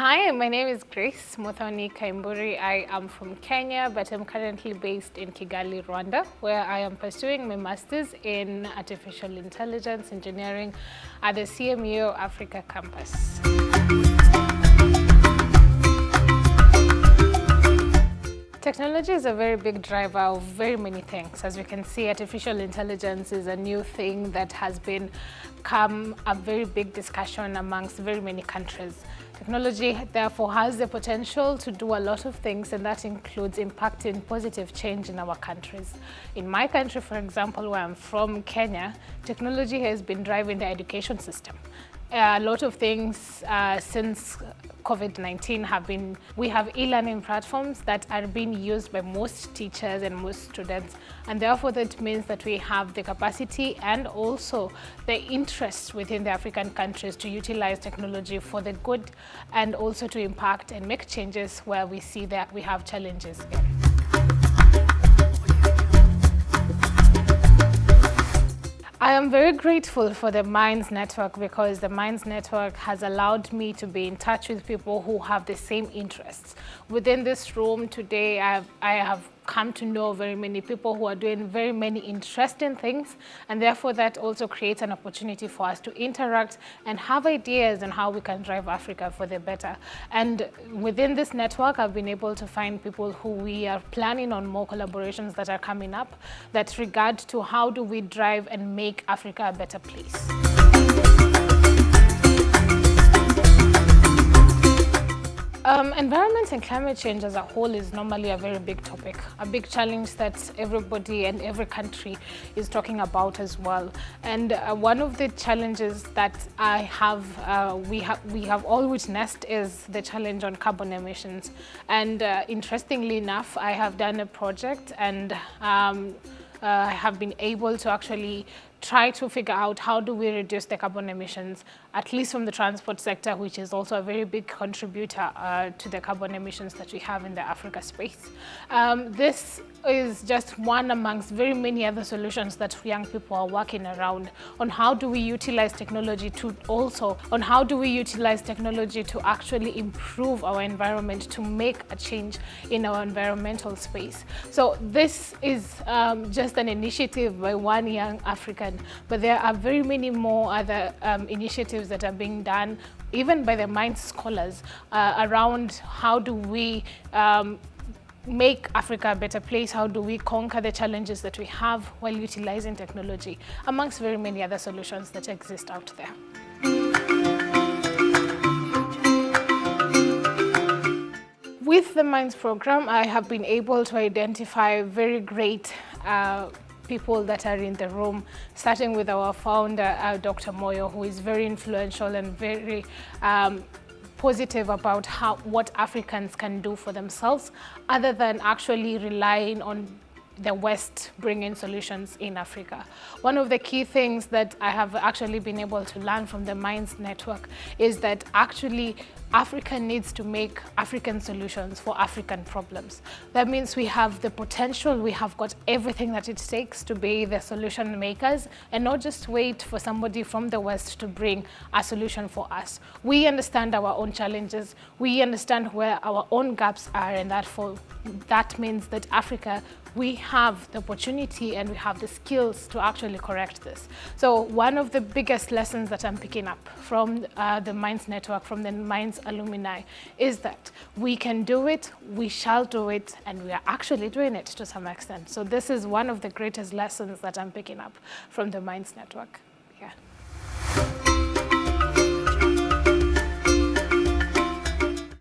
Hi, my name is Grace Muthoni Kaimburi. I am from Kenya, but I'm currently based in Kigali, Rwanda, where I am pursuing my master's in artificial intelligence engineering at the CMU Africa campus. Technology is a very big driver of very many things. As we can see, artificial intelligence is a new thing that has become a very big discussion amongst very many countries. Technology, therefore, has the potential to do a lot of things, and that includes impacting positive change in our countries. In my country, for example, where I'm from, Kenya, technology has been driving the education system. A lot of things since COVID-19 we have e-learning platforms that are being used by most teachers and most students, and therefore that means that we have the capacity and also the interest within the African countries to utilize technology for the good and also to impact and make changes where we see that we have challenges in. I am very grateful for the Minds Network because the Minds Network has allowed me to be in touch with people who have the same interests. Within this room today, I have come to know very many people who are doing very many interesting things, and therefore that also creates an opportunity for us to interact and have ideas on how we can drive Africa for the better. And within this network, I've been able to find people who we are planning on more collaborations that are coming up that regard to how do we drive and make Africa a better place. Environment and climate change as a whole is normally a very big topic, a big challenge that everybody and every country is talking about as well. And one of the challenges that we have all witnessed is the challenge on carbon emissions. And interestingly enough, I have done a project and I have been able to actually try to figure out how do we reduce the carbon emissions, at least from the transport sector, which is also a very big contributor to the carbon emissions that we have in the Africa space. This is just one amongst very many other solutions that young people are working around on how do we utilize technology to actually improve our environment, to make a change in our environmental space. So this is just an initiative by one young African, but there are very many more other initiatives that are being done, even by the Minds scholars, around how do we make Africa a better place, how do we conquer the challenges that we have while utilizing technology, amongst very many other solutions that exist out there. With the Minds program, I have been able to identify very great people that are in the room, starting with our founder, Dr. Moyo, who is very influential and very positive about what Africans can do for themselves, other than actually relying on the West bringing solutions in Africa. One of the key things that I have actually been able to learn from the Minds Network is that actually Africa needs to make African solutions for African problems. That means we have the potential, we have got everything that it takes to be the solution makers and not just wait for somebody from the West to bring a solution for us. We understand our own challenges, we understand where our own gaps are, and that means that Africa, we have the opportunity and we have the skills to actually correct this. So one of the biggest lessons that I'm picking up from the Minds Network, from the Minds alumni, is that we can do it, we shall do it, and we are actually doing it to some extent. So this is one of the greatest lessons that I'm picking up from the Minds Network. Yeah.